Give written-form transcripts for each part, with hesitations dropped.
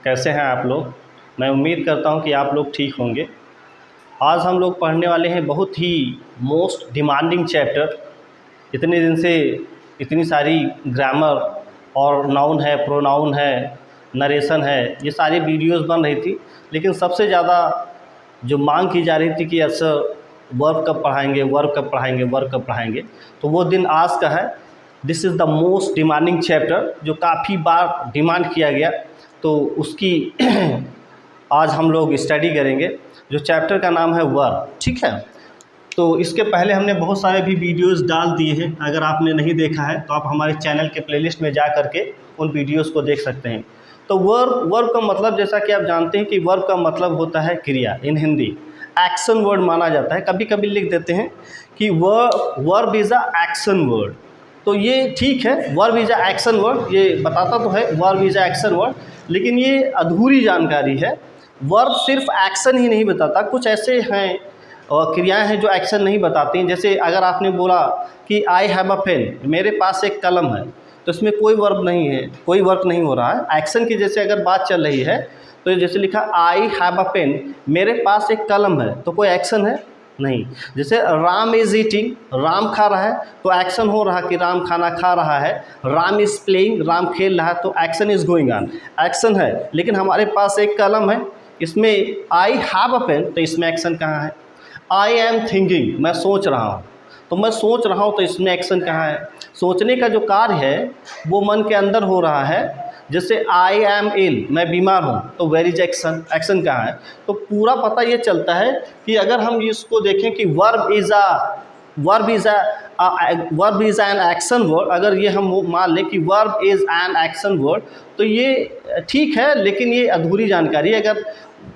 कैसे हैं आप लोग। मैं उम्मीद करता हूं कि आप लोग ठीक होंगे। आज हम लोग पढ़ने वाले हैं बहुत ही मोस्ट डिमांडिंग चैप्टर। इतने दिन से इतनी सारी ग्रामर और नाउन है, प्रोनाउन है, नरेशन है, ये सारी वीडियोस बन रही थी, लेकिन सबसे ज़्यादा जो मांग की जा रही थी कि सर वर्ब कब पढ़ाएंगे, वर्ब कब पढ़ाएंगे, वर्ब कब पढ़ाएंगे, तो वो दिन आज का है। This is the most demanding chapter जो काफ़ी बार डिमांड किया गया, तो उसकी आज हम लोग स्टडी करेंगे। जो चैप्टर का नाम है वर्ब, ठीक है। तो इसके पहले हमने बहुत सारे भी वीडियोस डाल दिए हैं, अगर आपने नहीं देखा है तो आप हमारे चैनल के प्लेलिस्ट में जा करके उन वीडियोस को देख सकते हैं। तो वर्ब का मतलब, जैसा कि आप जानते हैं कि वर्ब का मतलब होता है क्रिया। इन हिंदी एक्शन वर्ड माना जाता है। कभी कभी लिख देते हैं कि verb is a action word, तो ये ठीक है, verb is a action word, ये बताता तो है verb is a action word, लेकिन ये अधूरी जानकारी है। वर्ब सिर्फ एक्शन ही नहीं बताता, कुछ ऐसे हैं और क्रियाएं हैं जो एक्शन नहीं बताती हैं। जैसे अगर आपने बोला कि आई हैव अ पेन, मेरे पास एक कलम है, तो इसमें कोई वर्ब नहीं है, कोई वर्क नहीं हो रहा है। एक्शन की जैसे अगर बात चल रही है, तो जैसे लिखा आई हैव अ पेन, मेरे पास एक कलम है, तो कोई एक्शन है नहीं। जैसे राम इज़ ईटिंग, राम खा रहा है, तो एक्शन हो रहा कि राम खाना खा रहा है। राम इज़ प्लेइंग, राम खेल रहा है, तो action is going on, action है। लेकिन हमारे पास एक कलम है, इसमें आई हैव अ पेन, तो इसमें एक्शन कहाँ है। आई एम थिंकिंग, मैं सोच रहा हूँ, तो मैं सोच रहा हूँ, तो इसमें एक्शन कहाँ है। सोचने का जो कार्य है वो मन के अंदर हो रहा है। जैसे आई एम इल, मैं बीमार हूँ, तो वेर इज एक्शन, एक्शन कहाँ है। तो पूरा पता ये चलता है कि अगर हम इसको देखें कि verb is an action word, अगर ये हम मान लें कि verb is an action word, तो ये ठीक है, लेकिन ये अधूरी जानकारी है। अगर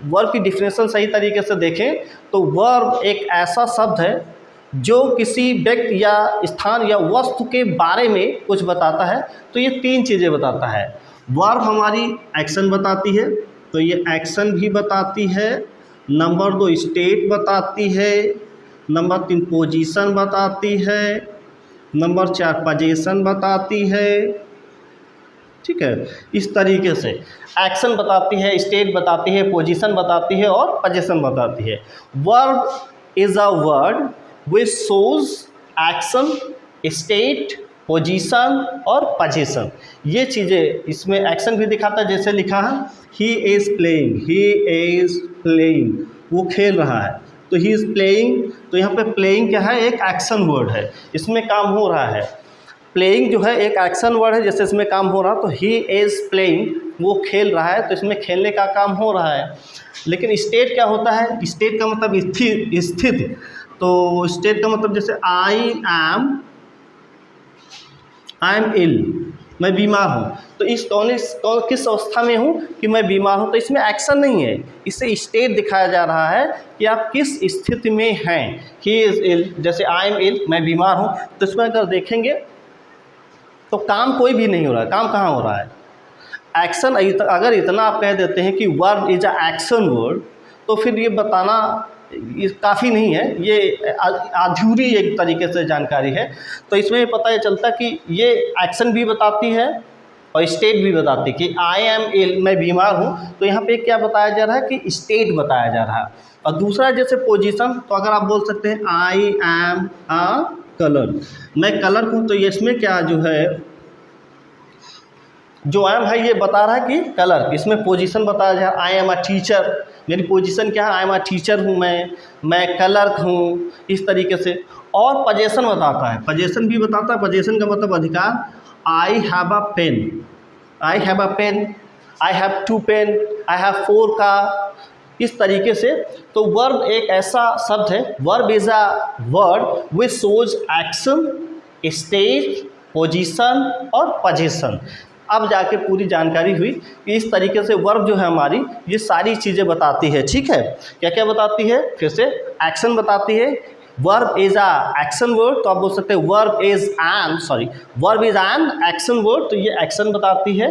वर्ब की डिफिनेशन सही तरीके से देखें तो वर्ब एक ऐसा शब्द है जो किसी व्यक्ति या स्थान या वस्तु के बारे में कुछ बताता है। तो ये तीन चीज़ें बताता है। वर्ब हमारी एक्शन बताती है, तो ये एक्शन भी बताती है। नंबर 2 स्टेट बताती है। नंबर 3 पोजीशन बताती है। नंबर 4 पोजीशन बताती है। ठीक है, इस तरीके से एक्शन बताती है, स्टेट बताती है, पोजीशन बताती है और पोजीशन बताती है। Verb is a word which shows action, state, position और पोजीशन। ये चीज़ें, इसमें एक्शन भी दिखाता है। जैसे लिखा है ही is playing, he is playing, वो खेल रहा है, तो ही इज़ प्लेइंग। तो यहाँ पे प्लेइंग क्या है, एक एक्शन वर्ड है, इसमें काम हो रहा है। प्लेइंग जो है एक एक्शन वर्ड है, जैसे इसमें काम हो रहा, तो ही इज़ प्लेइंग, वो खेल रहा है, तो इसमें खेलने का काम हो रहा है। लेकिन स्टेट क्या होता है, स्टेट का मतलब स्थित। तो स्टेट का मतलब जैसे आई एम इल, मैं बीमार हूँ, तो किस अवस्था में हूँ कि मैं बीमार हूँ, तो इसमें एक्शन नहीं है, इससे स्टेट दिखाया जा रहा है कि आप किस स्थिति में हैं। ही इज़ इल, जैसे आई एम इल, मैं बीमार हूँ, तो इसमें अगर देखेंगे तो काम कोई भी नहीं हो रहा है। काम कहाँ हो रहा है, एक्शन। अगर इतना आप कह देते हैं कि verb is a action word, तो फिर ये बताना ये काफ़ी नहीं है, ये अधूरी एक तरीके से जानकारी है। तो इसमें पता ये चलता कि ये एक्शन भी बताती है और स्टेट भी बताती है कि आई एम इल, मैं बीमार हूँ, तो यहाँ पे क्या बताया जा रहा है कि स्टेट बताया जा रहा है। और दूसरा जैसे पोजीशन, तो अगर आप बोल सकते हैं आई एम अ कलर, मैं कलर हूँ, तो इसमें क्या जो है, जो एम है ये बता रहा है कि कलर। इसमें पोजीशन बताया जा रहा है, आई एम अ टीचर, मेरी पोजीशन क्या है, आई एम अ टीचर हूँ, मैं क्लर्क हूँ, इस तरीके से। और पोजीशन बताता है, पोजीशन भी बताता है। पोजीशन का मतलब अधिकार। I have a pen, I have a pen, I have 2 pen, I have 4 का, इस तरीके से। तो वर्ब एक ऐसा शब्द है, verb is a word which shows action, state, position और पोजीशन। अब जाके पूरी जानकारी हुई कि इस तरीके से वर्ब जो है हमारी, ये सारी चीज़ें बताती है। ठीक है, क्या क्या बताती है, फिर से एक्शन बताती है। Verb is a action word, तो आप बोल सकते हैं verb is an action word, तो ये एक्शन बताती है।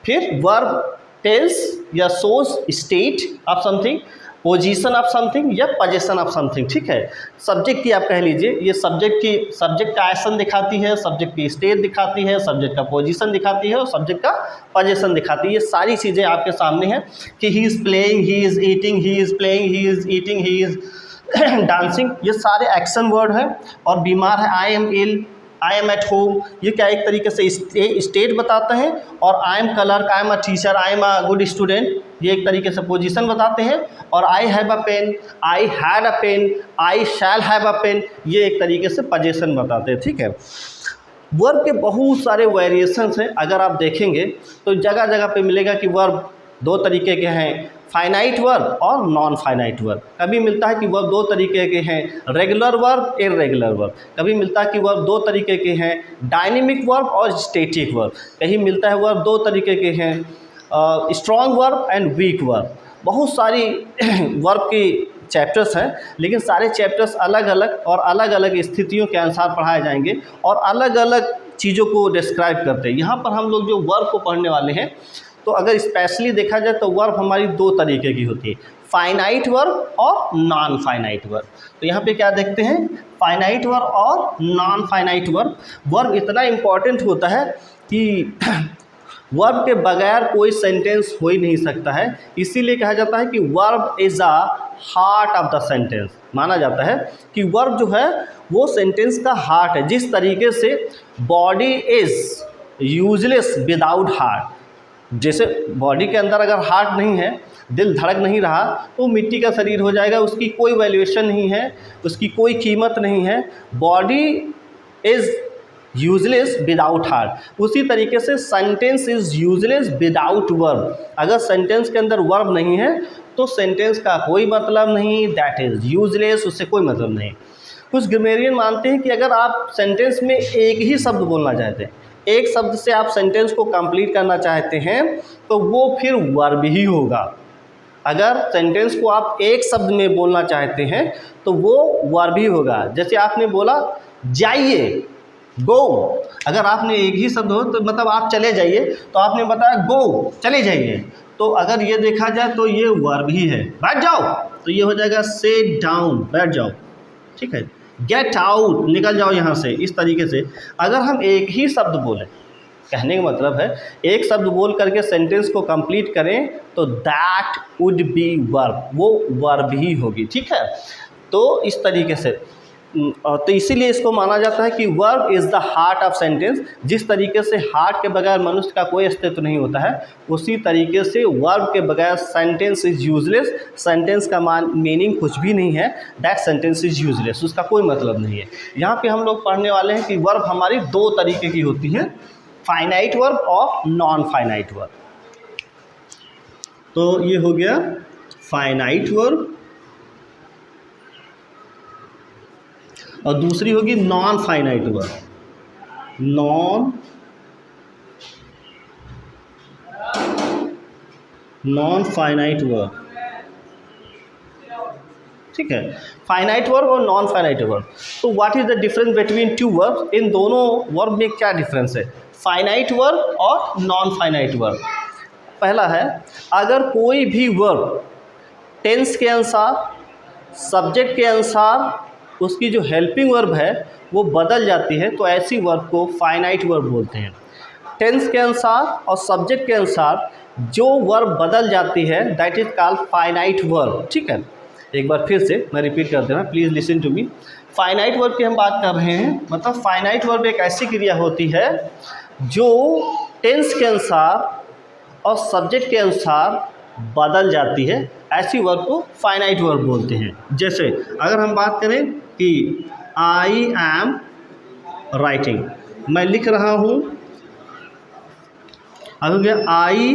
फिर वर्ब टेल्स या shows state of something, position of something या पोजीशन ऑफ समथिंग, ठीक है। सब्जेक्ट की आप कह लीजिए, ये सब्जेक्ट का एक्शन दिखाती है, सब्जेक्ट की स्टेट दिखाती है, सब्जेक्ट का पोजीशन दिखाती है और सब्जेक्ट का पोजीशन दिखाती है। ये सारी चीज़ें आपके सामने हैं कि he is playing, he is eating, he is playing, he is eating, he is dancing, ये सारे एक्शन वर्ड हैं। और बीमार है, I am ill, I am at home, ये क्या एक तरीके से स्टेट बताते हैं। और I am clerk, I am a teacher, I am a good student, ये एक तरीके से पोजीशन बताते हैं। और I have a pen, I had a pen, I shall have a pen, ये एक तरीके से पोजीशन बताते हैं, ठीक है। वर्ब के बहुत सारे वेरिएशंस हैं, अगर आप देखेंगे तो जगह जगह पे मिलेगा कि वर्ब दो तरीके के हैं, फाइनाइट वर्ब और नॉन फाइनाइट वर्ब। कभी मिलता है कि वर्ब दो तरीके के हैं, रेगुलर वर्ब, इर्रेगुलर वर्ब। कभी मिलता है कि वर्ब दो तरीके के हैं, डायनेमिक वर्ब और स्टैटिक वर्ब। कहीं मिलता है वर्ब दो तरीके के हैं, strong verb and weak verb. बहुत सारी वर्ब की चैप्टर्स हैं, लेकिन सारे चैप्टर्स अलग अलग और अलग अलग स्थितियों के अनुसार पढ़ाए जाएंगे और अलग अलग चीज़ों को डिस्क्राइब करते हैं। यहाँ पर हम लोग जो वर्ब को पढ़ने वाले हैं, तो अगर स्पेशली देखा जाए तो वर्ब हमारी दो तरीके की होती है, फाइनाइट वर्ब और नॉन फाइनाइट वर्ब। तो यहाँ पे क्या देखते हैं, फाइनाइट वर्ब और नॉन फाइनाइट वर्ब। वर्ब इतना इम्पॉर्टेंट होता है कि वर्ब के बगैर कोई सेंटेंस हो ही नहीं सकता है। इसीलिए कहा जाता है कि verb is a heart of the sentence. माना जाता है कि वर्ब जो है वो सेंटेंस का हार्ट है। जिस तरीके से body is useless without heart, जैसे बॉडी के अंदर अगर हार्ट नहीं है, दिल धड़क नहीं रहा, तो मिट्टी का शरीर हो जाएगा, उसकी कोई वैल्यूएशन नहीं है, उसकी कोई कीमत नहीं है। Body is useless without heart. उसी तरीके से sentence is useless without verb. अगर सेंटेंस के अंदर वर्ब नहीं है तो सेंटेंस का कोई मतलब नहीं, दैट इज़ यूजलेस, उससे कोई मतलब नहीं। कुछ ग्रामरियन मानते हैं कि अगर आप सेंटेंस में एक ही शब्द बोलना चाहते हैं, एक शब्द से आप सेंटेंस को कंप्लीट करना चाहते हैं, तो वो फिर वर्ब ही होगा। अगर सेंटेंस को आप एक शब्द में बोलना चाहते हैं तो वो वर्ब ही होगा। जैसे आपने बोला जाइए, गो, अगर आपने एक ही शब्द हो तो मतलब आप चले जाइए, तो आपने बताया गो, चले जाइए, तो अगर ये देखा जाए तो ये वर्ब ही है। बैठ जाओ, तो ये हो जाएगा सिट डाउन, बैठ जाओ, ठीक है। गेट आउट, निकल जाओ यहाँ से। इस तरीके से अगर हम एक ही शब्द बोलें, कहने का मतलब है एक शब्द बोल करके सेंटेंस को कंप्लीट करें, तो दैट वुड बी वर्ब, वो वर्ब ही होगी, ठीक है। तो इस तरीके से तो इसीलिए इसको माना जाता है कि verb is the heart of sentence. जिस तरीके से हार्ट के बगैर मनुष्य का कोई अस्तित्व नहीं होता है, उसी तरीके से वर्ब के बगैर सेंटेंस इज़ यूजलेस। सेंटेंस का मीनिंग कुछ भी नहीं है, दैट सेंटेंस इज़ यूजलेस, उसका कोई मतलब नहीं है। यहाँ पे हम लोग पढ़ने वाले हैं कि वर्ब हमारी दो तरीके की होती हैं, फाइनाइट वर्ब और नॉन फाइनाइट वर्ब। तो ये हो गया फाइनाइट वर्ब और दूसरी होगी non finite verb. Non finite verb, ठीक है। फाइनाइट वर्ब और नॉन फाइनाइट वर्ब। तो what is the difference between two verb? इन दोनों वर्ब में क्या डिफरेंस है, फाइनाइट वर्ब और नॉन फाइनाइट वर्ब? पहला है, अगर कोई भी वर्ब टेंस के अनुसार, सब्जेक्ट के अनुसार उसकी जो हेल्पिंग वर्ब है वो बदल जाती है, तो ऐसी वर्ब को फाइनाइट वर्ब बोलते हैं। टेंस के अनुसार और सब्जेक्ट के अनुसार जो वर्ब बदल जाती है that is called finite verb, ठीक है। एक बार फिर से मैं रिपीट कर दे रहा हूँ, please listen to me. Finite verb की हम बात कर रहे हैं, मतलब फाइनाइट वर्ब एक ऐसी क्रिया होती है जो टेंस के अनुसार और सब्जेक्ट के अनुसार बदल जाती है, ऐसी वर्ब को फाइनाइट वर्ब बोलते हैं। जैसे अगर हम बात करें कि आई एम राइटिंग, मैं लिख रहा हूँ, अब हो गया आई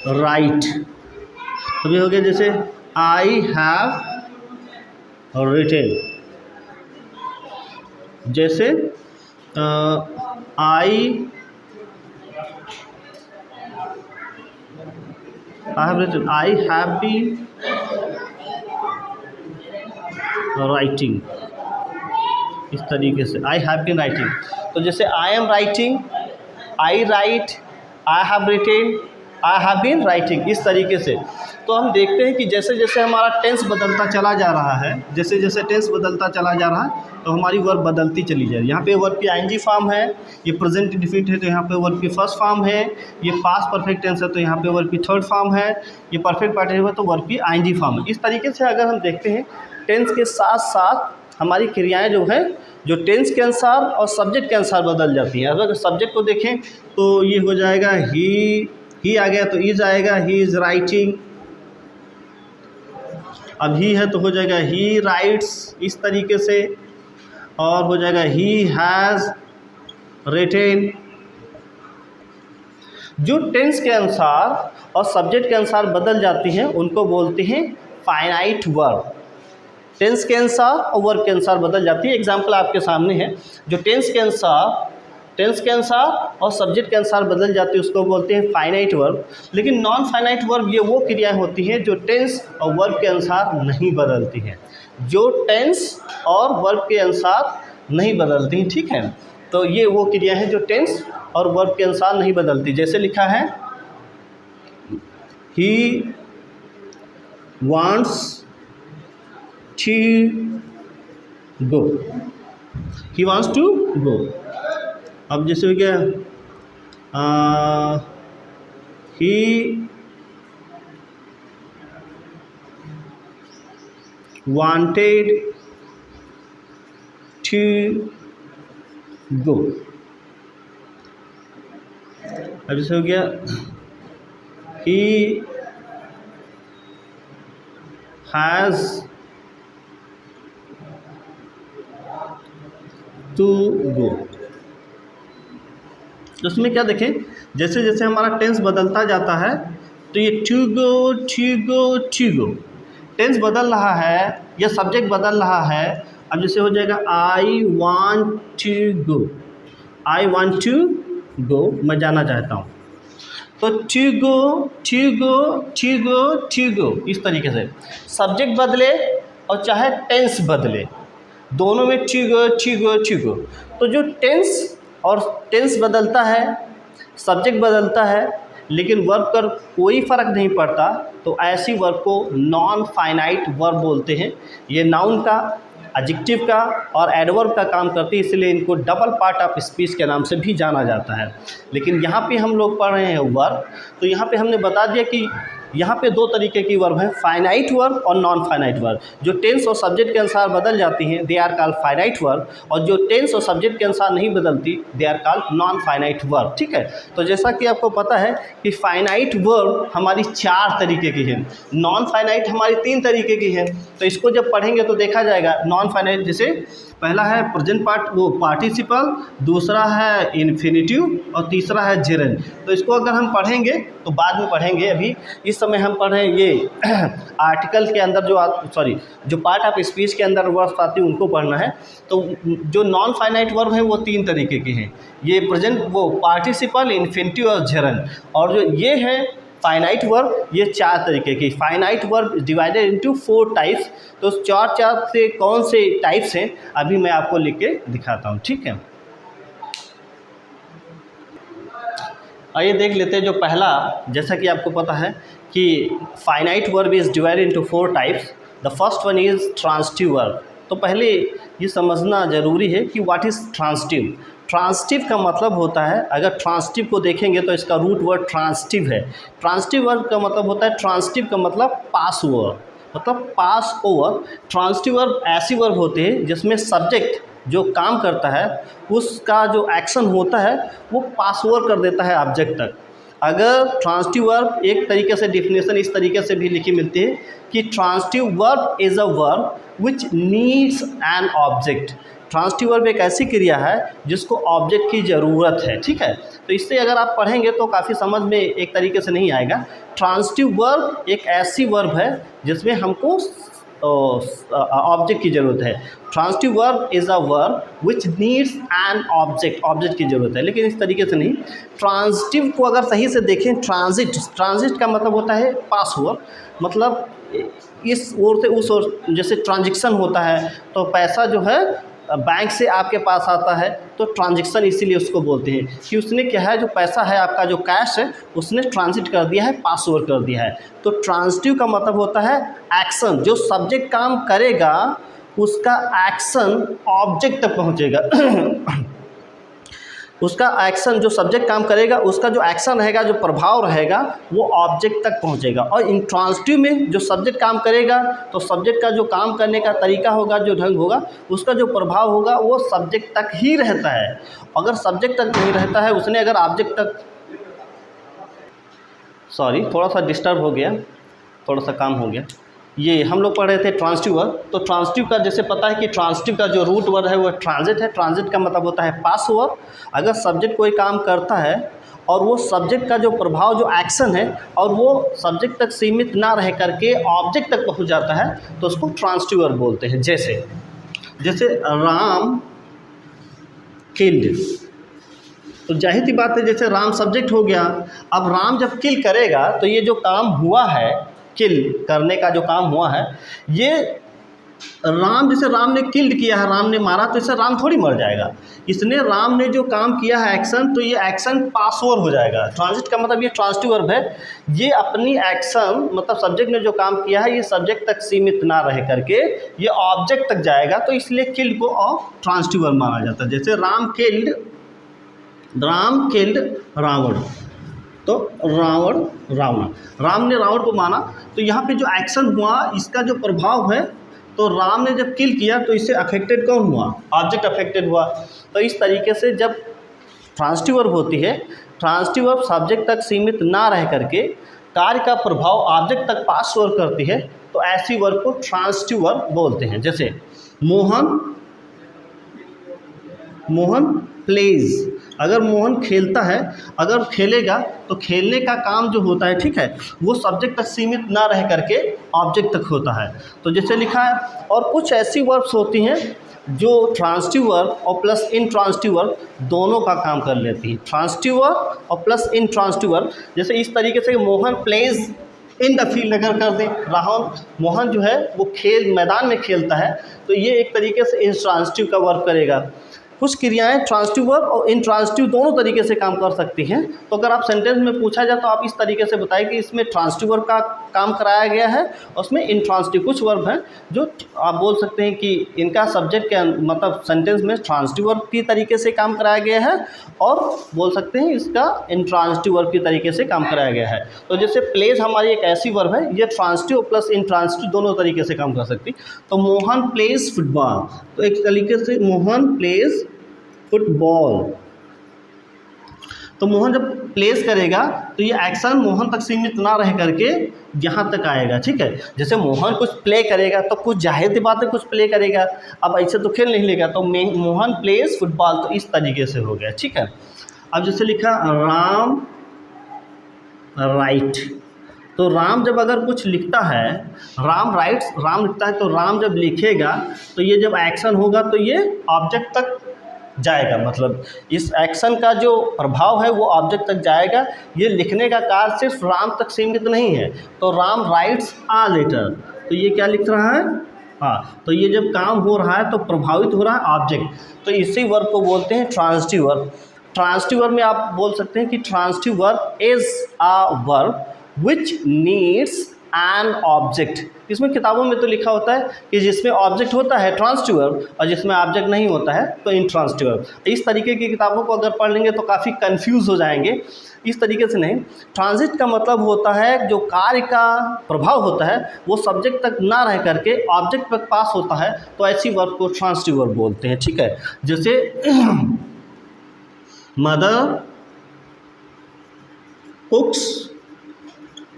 राइट, अभी हो गया जैसे आई हैव रिटन, जैसे I have written, I have been writing, इस तरीके से आई हैव बीन राइटिंग। तो जैसे I am writing, I write, I have written, I have been writing, इस तरीके से। तो हम देखते हैं कि जैसे जैसे हमारा टेंस बदलता चला जा रहा है, जैसे जैसे टेंस बदलता चला जा रहा है तो हमारी वर्ब बदलती चली जा रही है। यहाँ पे वर्ब की आईएनजी फॉर्म है, ये प्रेजेंट इंडेफिनिट है तो यहाँ पे वर्ब की फर्स्ट फॉर्म है, ये पास्ट परफेक्ट टेंस है तो यहाँ पे वर्ब की थर्ड फॉर्म है, ये परफेक्ट पार्टिसिपल है तो वर्ब की आईएनजी फॉर्म है। इस तरीके से अगर हम देखते हैं टेंस के साथ साथ हमारी क्रियाएं जो हैं जो टेंस के अनुसार और सब्जेक्ट के अनुसार बदल जाती हैं। अगर सब्जेक्ट को देखें तो ये हो जाएगा ही आ गया तो इज आएगा, ही इज़ राइटिंग। अब ही है तो हो जाएगा ही राइट्स, इस तरीके से। और हो जाएगा ही हैज़ रिटेन। जो टेंस के अनुसार और सब्जेक्ट के अनुसार बदल जाती हैं उनको बोलते हैं फाइनाइट वर्ब। टेंस के अनुसार और वर्ब के अनुसार बदल जाती है। एग्जाम्पल आपके सामने है, जो टेंस के अनुसार और सब्जेक्ट के अनुसार बदल जाती है उसको बोलते हैं फाइनाइट वर्ब। लेकिन नॉन फाइनाइट वर्ब ये वो क्रियाएं होती हैं जो टेंस और वर्ब के अनुसार नहीं बदलती हैं, जो टेंस और वर्ब के अनुसार नहीं बदलती हैं, ठीक है। तो ये वो क्रियाएं हैं जो टेंस और वर्ब के अनुसार नहीं बदलती। जैसे लिखा है he wants to go, he wants to go. अब जैसे हो गया ही वांटेड टू गो। अब जैसे हो गया ही हैज़ टू गो। तो उसमें क्या देखें, जैसे जैसे हमारा टेंस बदलता जाता है तो ये टू गो टेंस बदल रहा है या सब्जेक्ट बदल रहा है। अब जैसे हो जाएगा आई वांट टू गो, मैं जाना चाहता हूँ। तो टू गो इस तरीके से सब्जेक्ट बदले और चाहे टेंस बदले, दोनों में टू गो। तो जो टेंस बदलता है, सब्जेक्ट बदलता है, लेकिन वर्ब का कोई फ़र्क नहीं पड़ता, तो ऐसी वर्ब को नॉन फाइनाइट वर्ब बोलते हैं। ये नाउन का, एडजेक्टिव का और एडवर्ब का काम करती है, इसलिए इनको डबल पार्ट ऑफ स्पीच के नाम से भी जाना जाता है। लेकिन यहाँ पे हम लोग पढ़ रहे हैं वर्ब, तो यहाँ पे हमने बता दिया कि यहाँ पे दो तरीके की वर्ब हैं, फाइनाइट वर्ब और नॉन फाइनाइट वर्ब। जो टेंस और सब्जेक्ट के अनुसार बदल जाती हैं they are called finite verb, और जो टेंस और सब्जेक्ट के अनुसार नहीं बदलती they are called non finite verb, ठीक है। तो जैसा कि आपको पता है कि फाइनाइट वर्ब हमारी 4 तरीके की है, नॉन फाइनाइट हमारी 3 तरीके की है। तो इसको जब पढ़ेंगे तो देखा जाएगा नॉन फाइनाइट, जैसे पहला है प्रेजेंट पार्टिसिपल, दूसरा है इन्फिनिटिव और तीसरा है जेरेंड। तो इसको अगर हम पढ़ेंगे तो बाद में पढ़ेंगे, अभी इस समय हम पढ़ रहे हैं ये आर्टिकल के अंदर जो पार्ट ऑफ स्पीच के अंदर वर्ब्स आती है उनको पढ़ना है। तो जो नॉन फाइनाइट वर्ब है वो 3 तरीके के हैं, ये प्रेजेंट पार्टिसिपल, इन्फिनिटिव और जेरेंड। और जो ये है फाइनाइट वर्ब, ये 4 तरीके की। Finite verb divided into 4 types. तो 4 से कौन से टाइप्स हैं अभी मैं आपको लिख के दिखाता हूँ, ठीक है। आइए देख लेते हैं। जो पहला, जैसा कि आपको पता है कि finite verb is divided into 4 types. The first one is transitive verb. तो पहले ये समझना ज़रूरी है कि व्हाट इज़ ट्रांसिटिव। ट्रांसिटिव का मतलब होता है, अगर ट्रांसिटिव को देखेंगे तो इसका रूट वर्ड ट्रांसिटिव है। ट्रांसिटिव वर्ब का मतलब होता है, ट्रांसिटिव का मतलब पास ओवर, मतलब पास ओवर। ट्रांसिटिव वर्ब ऐसी वर्ब होते हैं जिसमें सब्जेक्ट जो काम करता है उसका जो एक्शन होता है वो पास ओवर कर देता है ऑब्जेक्ट तक। अगर ट्रांसिटिव वर्ब, एक तरीके से डिफिनेशन इस तरीके से भी लिखी मिलती है कि transitive verb is a verb which needs an object. Transitive verb एक ऐसी क्रिया है जिसको ऑब्जेक्ट की ज़रूरत है, ठीक है। तो इससे अगर आप पढ़ेंगे तो काफ़ी समझ में एक तरीके से नहीं आएगा। ट्रांसिटिव वर्ब एक ऐसी वर्ब है जिसमें हमको ऑब्जेक्ट की ज़रूरत है। Transitive verb is a verb which needs an object की ज़रूरत है, लेकिन इस तरीके से नहीं। ट्रांसिटिव को अगर सही से देखें, ट्रांजिट का मतलब होता है पास ओवर, मतलब इस ओर से उस ओर, जैसे ट्रांजैक्शन होता है तो पैसा जो है बैंक से आपके पास आता है तो ट्रांजैक्शन इसीलिए उसको बोलते हैं कि उसने क्या है, जो पैसा है आपका, जो कैश है, उसने ट्रांजिट कर दिया है, पास ओवर कर दिया है। तो ट्रांजिटिव का मतलब होता है एक्शन, जो सब्जेक्ट काम करेगा उसका एक्शन ऑब्जेक्ट तक पहुंचेगा। उसका एक्शन, जो सब्जेक्ट काम करेगा उसका जो एक्शन रहेगा, जो प्रभाव रहेगा, वो ऑब्जेक्ट तक पहुंचेगा। और इंट्रांजिटिव में जो सब्जेक्ट काम करेगा तो सब्जेक्ट का जो काम करने का तरीका होगा, जो ढंग होगा, उसका जो प्रभाव होगा वो सब्जेक्ट तक ही रहता है। अगर सब्जेक्ट तक नहीं रहता है, उसने अगर ऑब्जेक्ट तक, सॉरी थोड़ा सा डिस्टर्ब हो गया, थोड़ा सा काम हो गया। ये हम लोग पढ़ रहे थे ट्रांजिटिव वर्ब। तो ट्रांजिटिव का जैसे पता है कि ट्रांजिटिव का जो रूट वर्ड है वो ट्रांजिट है। ट्रांजिट का मतलब होता है पास ओवर। अगर सब्जेक्ट कोई काम करता है और वो सब्जेक्ट का जो प्रभाव, जो एक्शन है, और वो सब्जेक्ट तक सीमित ना रह करके ऑब्जेक्ट तक पहुंच जाता है तो उसको ट्रांजिटिव वर्ब बोलते हैं। जैसे राम किल्ड, तो जाहिर सी बात है, जैसे राम सब्जेक्ट हो गया, अब राम जब किल करेगा तो ये जो काम हुआ है, किल करने का जो काम हुआ है, ये राम, जैसे राम ने किल्ड किया है, राम ने मारा, तो इससे राम थोड़ी मर जाएगा। इसने, राम ने जो काम किया है एक्शन, तो ये एक्शन पास ओवर हो जाएगा। ट्रांजिट का मतलब ये ट्रांजिटिव वर्ब है। ये अपनी एक्शन, मतलब सब्जेक्ट ने जो काम किया है, ये सब्जेक्ट तक सीमित ना रह करके ये ऑब्जेक्ट तक जाएगा, तो इसलिए किल्ड को ट्रांजिटिव वर्ब माना जाता है। जैसे राम किल्ड रावण, तो राम ने रावण को माना, तो यहाँ पे जो एक्शन हुआ, इसका जो प्रभाव है, तो राम ने जब किल किया तो इससे अफेक्टेड कौन हुआ? ऑब्जेक्ट अफेक्टेड हुआ। तो इस तरीके से जब ट्रांजिटिव वर्ब होती है, ट्रांजिटिव वर्ब सब्जेक्ट तक सीमित ना रह करके कार्य का प्रभाव ऑब्जेक्ट तक पास ओवर करती है, तो ऐसी वर्ब को ट्रांजिटिव वर्ब बोलते हैं। जैसे मोहन प्लेज, अगर मोहन खेलता है, अगर खेलेगा तो खेलने का काम जो होता है, ठीक है, वो सब्जेक्ट तक सीमित ना रह करके ऑब्जेक्ट तक होता है। तो जैसे लिखा है। और कुछ ऐसी वर्ब्स होती हैं जो ट्रांजिटिव वर्ब और प्लस इंट्रांजिटिव वर्ब दोनों का काम कर लेती हैं। ट्रांजिटिव वर्ब और प्लस इंट्रांजिटिव वर्ब, जैसे इस तरीके से Mohan plays in the field अगर कर दें, मोहन जो है वो मैदान में खेलता है, तो ये एक तरीके से इंट्रांजिटिव का वर्ब करेगा। कुछ क्रियाएं ट्रांजिटिव वर्ब और इंट्रांजिटिव दोनों तरीके से काम कर सकती हैं। तो अगर आप सेंटेंस में पूछा जाए तो आप इस तरीके से बताएं कि इसमें ट्रांजिटिव वर्ब का काम कराया गया है और उसमें इंट्रांजिटिव। कुछ वर्ब हैं जो आप बोल सकते हैं कि इनका सब्जेक्ट के मतलब सेंटेंस में ट्रांजिटिव वर्ब की तरीके से काम कराया गया है, और बोल सकते हैं इसका इंट्रांजिटिव वर्ब की तरीके से काम कराया गया है। तो जैसे प्लेज हमारी एक ऐसी वर्ब है, ये ट्रांजिटिव प्लस इंट्रांजिटिव दोनों तरीके से काम कर सकती। तो मोहन प्लेज फुटबॉल, तो एक तरीके से मोहन प्लेज फुटबॉल, तो मोहन जब प्लेस करेगा तो ये एक्शन मोहन तक सीमित ना रह करके यहाँ तक आएगा, ठीक है। जैसे मोहन कुछ प्ले करेगा तो कुछ जाहिर सी बात है कुछ प्ले करेगा, अब ऐसे तो खेल नहीं लेगा, तो मोहन प्लेस फुटबॉल, तो इस तरीके से हो गया, ठीक है। अब जैसे लिखा राम राइट, तो राम जब अगर कुछ लिखता है, राम राइट्स, राम लिखता है, तो राम जब लिखेगा तो ये जब एक्शन होगा तो ये ऑब्जेक्ट तक जाएगा, मतलब इस एक्शन का जो प्रभाव है वो ऑब्जेक्ट तक जाएगा। ये लिखने का कार्य सिर्फ राम तक सीमित नहीं है। तो राम राइट्स आ लेटर, तो ये क्या लिख रहा है? हाँ, तो ये जब काम हो रहा है तो प्रभावित हो रहा है ऑब्जेक्ट, तो इसी वर्ब को बोलते हैं ट्रांजिटिव वर्ब। ट्रांजिटिव वर्ब में आप बोल सकते हैं कि transitive verb is a verb which needs an object. इसमें किताबों में तो लिखा होता है कि जिसमें ऑब्जेक्ट होता है ट्रांजिटिव वर्ब, और जिसमें ऑब्जेक्ट नहीं होता है तो इंट्रांजिटिव वर्ब। इस तरीके की किताबों को अगर पढ़ लेंगे तो काफ़ी कंफ्यूज हो जाएंगे। इस तरीके से नहीं, ट्रांजिट का मतलब होता है जो कार्य का प्रभाव होता है वो सब्जेक्ट तक ना रह करके ऑब्जेक्ट तक पास होता है, तो ऐसी वर्ब को ट्रांजिटिव वर्ब बोलते हैं, ठीक है। जैसे मदर कुक्स,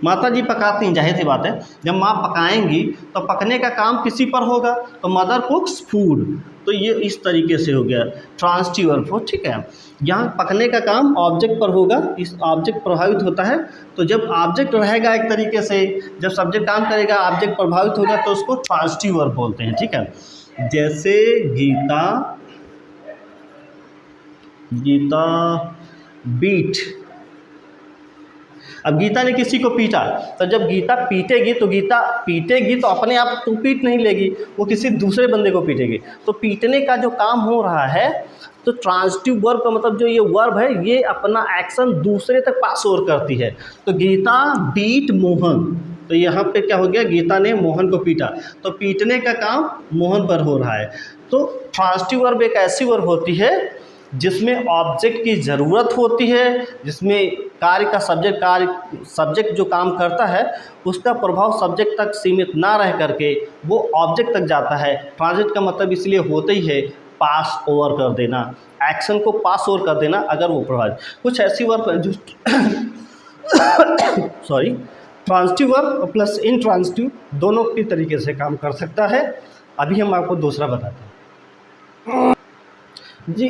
माता जी पकाती हैं, जाहिर सी बात है जब माँ पकाएंगी तो पकने का काम किसी पर होगा, तो मदर कुक्स फूड, तो ये इस तरीके से हो गया ट्रांजिटिव वर्ब हो, ठीक है। यहाँ पकने का काम ऑब्जेक्ट पर होगा, इस ऑब्जेक्ट प्रभावित होता है, तो जब ऑब्जेक्ट रहेगा एक तरीके से, जब सब्जेक्ट काम करेगा ऑब्जेक्ट प्रभावित होगा, तो उसको ट्रांजिटिव वर्ब बोलते हैं, ठीक है। जैसे गीता बीट, अब गीता ने किसी को पीटा, तो जब गीता पीटेगी तो अपने आप तो पीट नहीं लेगी, वो किसी दूसरे बंदे को पीटेगी। तो पीटने का जो काम हो रहा है, तो ट्रांजिटिव वर्ब का मतलब जो ये वर्ब है ये अपना एक्शन दूसरे तक पास ओवर करती है। तो गीता बीट मोहन, तो यहाँ पे क्या हो गया, गीता ने मोहन को पीटा, तो पीटने का काम मोहन पर हो रहा है। तो ट्रांजिटिव वर्ब एक ऐसी वर्ब होती है जिसमें ऑब्जेक्ट की ज़रूरत होती है, जिसमें कार्य का सब्जेक्ट जो काम करता है उसका प्रभाव सब्जेक्ट तक सीमित ना रह करके वो ऑब्जेक्ट तक जाता है। ट्रांजिट का मतलब इसलिए होता ही है पास ओवर कर देना, एक्शन को पास ओवर कर देना अगर वो प्रभावित। कुछ ऐसी वर्ब जो sorry transitive verb plus intransitive दोनों की तरीके से काम कर सकता है। अभी हम आपको दूसरा बताते हैं जी।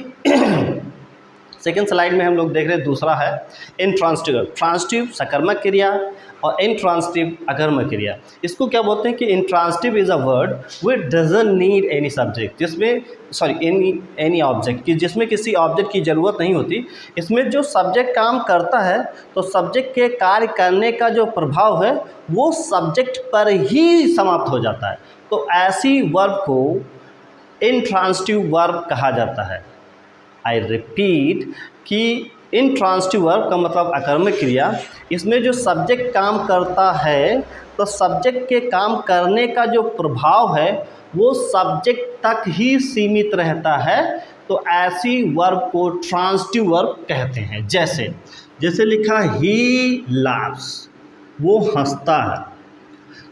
सेकेंड स्लाइड में हम लोग देख रहे हैं दूसरा है इनट्रांजिटिव। ट्रांजिटिव सकर्मक क्रिया और इनट्रांजिटिव अकर्मक क्रिया। इसको क्या बोलते हैं कि intransitive is a word which doesn't need any subject, जिसमें एनी ऑब्जेक्ट, कि जिसमें किसी ऑब्जेक्ट की ज़रूरत नहीं होती। इसमें जो सब्जेक्ट काम करता है तो सब्जेक्ट के कार्य करने का जो प्रभाव है वो सब्जेक्ट पर ही समाप्त हो जाता है। तो ऐसी वर्ब को इनट्रांजिटिव वर्ब कहा जाता है। आई रिपीट कि इनट्रांजिटिव वर्ब का मतलब अकर्मक क्रिया, इसमें जो सब्जेक्ट काम करता है तो सब्जेक्ट के काम करने का जो प्रभाव है वो सब्जेक्ट तक ही सीमित रहता है। तो ऐसी वर्ब को ट्रांजिटिव वर्ब कहते हैं। जैसे लिखा ही लाफ्स, वो हंसता है।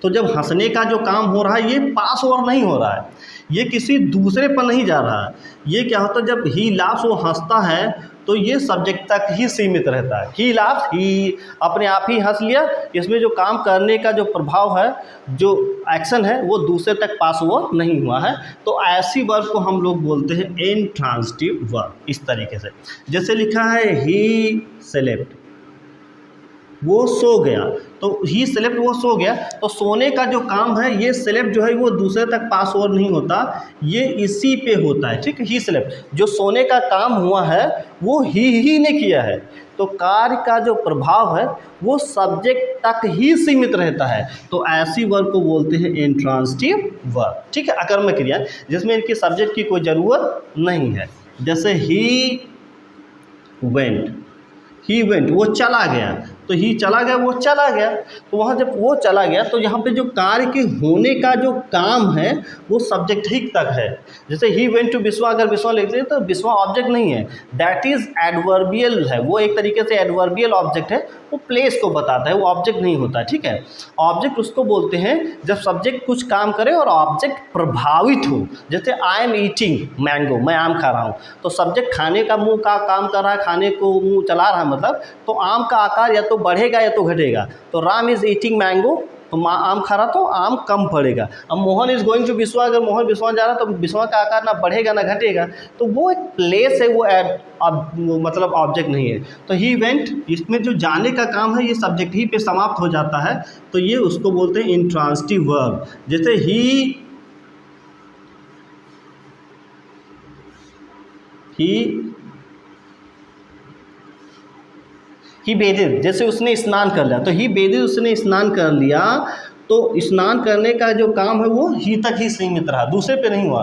तो जब हंसने का जो काम हो रहा है ये पास ओवर नहीं हो रहा है, ये किसी दूसरे पर नहीं जा रहा है। ये क्या होता है, जब ही लाफ्स वो हंसता है तो ये सब्जेक्ट तक ही सीमित रहता है। ही लाफ्स, ही अपने आप ही हंस लिया, इसमें जो काम करने का जो प्रभाव है, जो एक्शन है वो दूसरे तक पास ओवर नहीं हुआ है। तो ऐसी वर्ब को हम लोग बोलते हैं इनट्रांजिटिव वर्ब। इस तरीके से जैसे लिखा है ही स्लेप्ट, वो सो गया, तो ही स्लेप्ट वो सो गया, तो सोने का जो काम है ये स्लेप्ट जो है वो दूसरे तक पास ओवर नहीं होता, ये इसी पे होता है। ठीक है, ही स्लेप्ट जो सोने का काम हुआ है वो ही ने किया है, तो कार्य का जो प्रभाव है वो सब्जेक्ट तक ही सीमित रहता है। तो ऐसी वर्ब को बोलते हैं इनट्रांजिटिव वर्ब। ठीक है, अकर्मक क्रिया जिसमें इनके सब्जेक्ट की कोई ज़रूरत नहीं है। जैसे ही वेंट, वो चला गया, तो ही चला गया, वो चला गया, तो वहाँ जब वो चला गया तो यहाँ पे जो कार्य के होने का जो काम है वो सब्जेक्ट ही तक है। जैसे ही वेंट टू बिस्वा, अगर बिस्वा लिखते हैं तो बिस्वा ऑब्जेक्ट नहीं है, दैट इज़ एडवर्बियल है, वो एक तरीके से एडवर्बियल ऑब्जेक्ट है, वो प्लेस को बताता है, वो ऑब्जेक्ट नहीं होता। ठीक है, ऑब्जेक्ट उसको बोलते हैं जब सब्जेक्ट कुछ काम करे और ऑब्जेक्ट प्रभावित हो। जैसे आई एम ईटिंग मैंगो, मैं आम खा रहा हूँ, तो सब्जेक्ट खाने का मुँह का काम कर रहा है, खाने को मुँह चला रहा है, मतलब तो आम का आकार या तो बढ़ेगा या तो घटेगा। तो राम इज़ ईटिंग मैंगो, तो आम खा रहा तो आम कम पड़ेगा। अब Mohan is going to Biswa, अगर मोहन बिस्वा जा रहा तो बिस्वा का आकार ना बढ़ेगा ना घटेगा, तो वो एक प्लेस है, वो मतलब ऑब्जेक्ट नहीं है। तो ही वेंट, इसमें जो जाने का काम है ये सब्जेक्ट ही पे समाप्त हो जाता है, तो ये उसको बोलते हैं इनट्रांजिटिव वर्ब। जैसे ही बेदित, जैसे उसने स्नान कर लिया, तो ही बेदित, उसने स्नान कर लिया, तो स्नान करने का जो काम है वो ही तक ही सीमित रहा, दूसरे पे नहीं हुआ।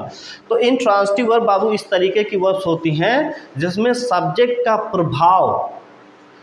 तो इनट्रांजिटिव वर्ब बाबू इस तरीके की वर्ब्स होती हैं जिसमें सब्जेक्ट का प्रभाव,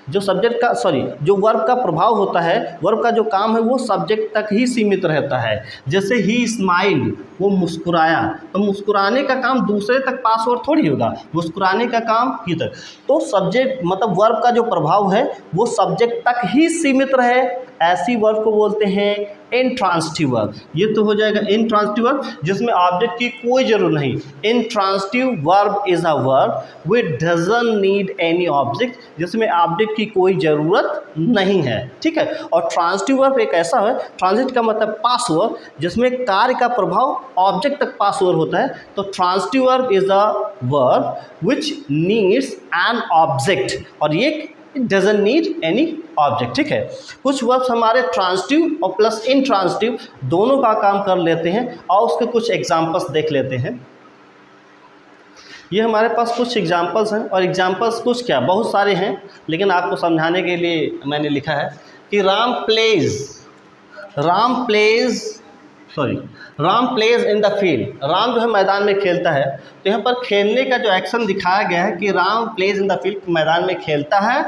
जो वर्ब का प्रभाव होता है, वर्ब का जो काम है वो सब्जेक्ट तक ही सीमित रहता है। जैसे ही स्माइल्ड, वो मुस्कुराया, तो मुस्कुराने का काम दूसरे तक पास ओवर थोड़ी होगा, मुस्कुराने का काम ही तक। तो सब्जेक्ट मतलब वर्ब का जो प्रभाव है वो सब्जेक्ट तक ही सीमित रहे, ऐसी वर्ब को बोलते हैं इनट्रांजिटिव वर्ब। ये तो हो जाएगा इनट्रांजिटिव वर्ब जिसमें ऑब्जेक्ट की कोई जरूरत नहीं। Intransitive verb is a verb which doesn't need any object, जिसमें ऑब्जेक्ट की कोई ज़रूरत नहीं है। ठीक है, और ट्रांजिटिव वर्ब एक ऐसा है, ट्रांजिट का मतलब पास ओवर, जिसमें कार्य का प्रभाव ऑब्जेक्ट तक पास ओवर होता है। तो transitive verb is a verb which needs an object, और ये डजंट नीड एनी ऑब्जेक्ट। ठीक है, कुछ वर्ब्स हमारे ट्रांजिटिव और प्लस इनट्रांजिटिव दोनों का काम कर लेते हैं, और उसके कुछ एग्जांपल्स देख लेते हैं। ये हमारे पास कुछ एग्जाम्पल्स हैं, और एग्जाम्पल्स कुछ क्या बहुत सारे हैं, लेकिन आपको समझाने के लिए मैंने लिखा है कि Ram plays in the field. Ram जो है मैदान में खेलता है, तो यहाँ पर खेलने का जो एक्शन दिखाया गया है कि Ram plays in the field, मैदान में खेलता है,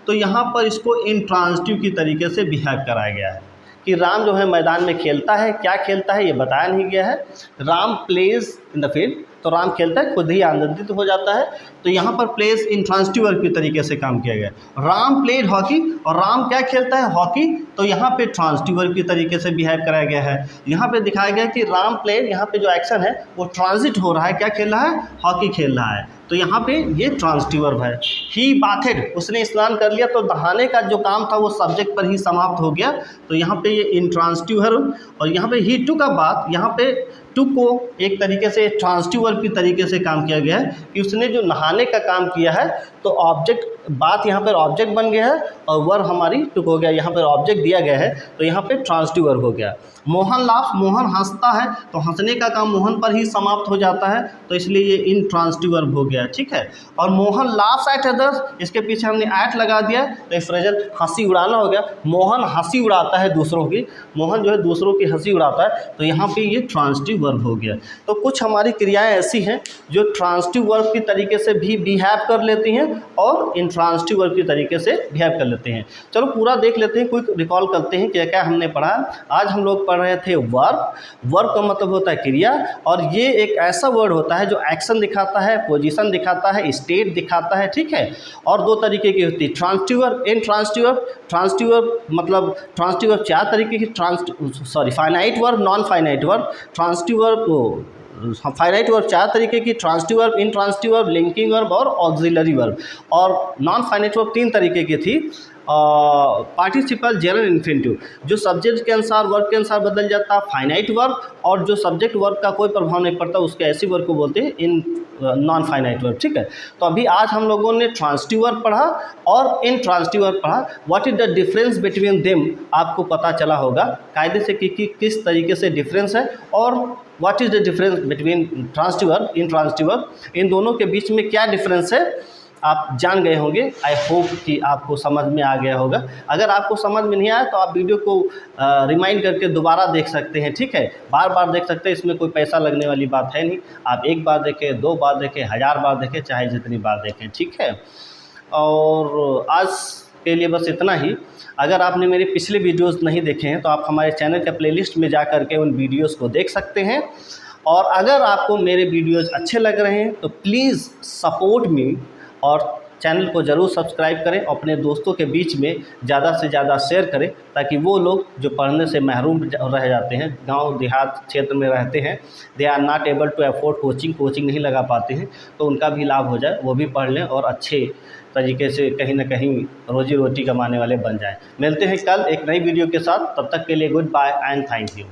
तो यहाँ पर इसको इंट्रांसिटिव की तरीके से बिहेव कराया गया है कि राम जो है मैदान में खेलता है। क्या खेलता है ये बताया नहीं गया है। Ram plays in the field, तो राम खेलता है, खुद ही आनंदित हो जाता है, तो यहाँ पर प्लेज इंट्रांसिटिव वर्ब की तरीके से काम किया गया। राम प्लेड हॉकी, और राम क्या खेलता है, हॉकी, तो यहाँ पे ट्रांसिटिव वर्ब की तरीके से बिहेव कराया गया है। यहाँ पे दिखाया गया कि राम प्लेड, यहाँ पे जो एक्शन है वो ट्रांजिट हो रहा है, क्या खेल रहा है, हॉकी खेल रहा है, तो यहाँ पे ये ट्रांसिटिव वर्ब है। ही बाथेड, उसने स्नान कर लिया, तो नहाने का जो काम था वो सब्जेक्ट पर ही समाप्त हो गया, तो यहाँ पे ये इंट्रांसिटिव वर्ब। और यहाँ पे ही टू का बात, यहाँ पे टू को एक तरीके से ट्रांसिटिव वर्ब की तरीके से काम किया गया है कि उसने जो नहाने का काम किया है, तो ऑब्जेक्ट, बात यहाँ पर ऑब्जेक्ट बन गया है और वर्ब हमारी टुक हो गया, यहाँ पर ऑब्जेक्ट दिया गया है, तो यहाँ पे ट्रांसिटिव वर्ब हो गया। मोहन लाफ्स, मोहन हंसता है, तो हंसने का काम मोहन पर ही समाप्त हो जाता है, तो इसलिए ये इंट्रांसिटिव वर्ब हो गया, ठीक है। और मोहन लाफ्स एट अदर्स, इसके पीछे हमने एट लगा दिया, तो इस फ्रेजल हंसी उड़ाना हो गया। मोहन हंसी उड़ाता है दूसरों की, मोहन जो है दूसरों की हंसी उड़ाता है, तो यहाँ पे ये ट्रांसिटिव वर्ब हो गया। तो कुछ हमारी क्रियाएं ऐसी हैं जो ट्रांसिटिव वर्ब की तरीके से भी बिहेव कर लेती हैं और इंट्रांसिटिव वर्ब की तरीके से बिहेव कर लेते हैं। चलो पूरा देख लेते हैं, क्विक रिकॉल करते हैं क्या क्या हमने पढ़ा। आज हम लोग पढ़ रहे थे वर्ब का मतलब होता है क्रिया, और ये एक ऐसा वर्ड होता है जो एक्शन दिखाता है, पोजीशन दिखाता है, स्टेट दिखाता है, ठीक है। और दो तरीके की होती है, transitive verb, intransitive verb. Transitive verb मतलब ट्रांसिटिव वर्ब चार तरीके की, finite verb, non finite verb. Transitive verb finite verb चार तरीके की, transitive verb, intransitive verb, linking verb और ऑक्सिलरी वर्ब। और नॉन फाइनाइट वर्ब तीन तरीके की थी, पार्टिसिपल, जेनरल, इन्फिनिटिव। जो सब्जेक्ट के अनुसार, वर्ब के अनुसार बदल जाता है फाइनाइट वर्ब, और जो सब्जेक्ट वर्ब का कोई प्रभाव नहीं पड़ता उसके ऐसी वर्ब को बोलते हैं इन नॉन फाइनाइट वर्ब, ठीक है। तो अभी आज हम लोगों ने ट्रांसिटिव वर्ब पढ़ा और इनट्रांसिटिव वर्ब पढ़ा। What is the difference between them, आपको पता चला होगा कायदे से कि किस तरीके से डिफरेंस है, और what is the difference between transitive verb, intransitive verb, इन दोनों के बीच में क्या डिफरेंस है आप जान गए होंगे। आई होप कि आपको समझ में आ गया होगा। अगर आपको समझ में नहीं आया तो आप वीडियो को रिमाइंड करके दोबारा देख सकते हैं, ठीक है। बार बार देख सकते हैं, इसमें कोई पैसा लगने वाली बात है नहीं। आप एक बार देखें, दो बार देखें, 1000 बार देखें, चाहे जितनी बार देखें, ठीक है। और आज के लिए बस इतना ही। अगर आपने मेरे पिछले वीडियोस नहीं देखे हैं तो आप हमारे चैनल के प्लेलिस्ट में जा कर के उन वीडियोस को देख सकते हैं। और अगर आपको मेरे वीडियोस अच्छे लग रहे हैं तो प्लीज़ सपोर्ट मी, और चैनल को ज़रूर सब्सक्राइब करें, अपने दोस्तों के बीच में ज़्यादा से ज़्यादा शेयर करें, ताकि वो लोग जो पढ़ने से महरूम रह जाते हैं, गांव देहात क्षेत्र में रहते हैं, they are not able to afford coaching नहीं लगा पाते हैं, तो उनका भी लाभ हो जाए, वो भी पढ़ लें और अच्छे तरीके से कहीं ना कहीं रोजी रोटी कमाने वाले बन जाएं। मिलते हैं कल एक नई वीडियो के साथ, तब तक के लिए goodbye and thank you.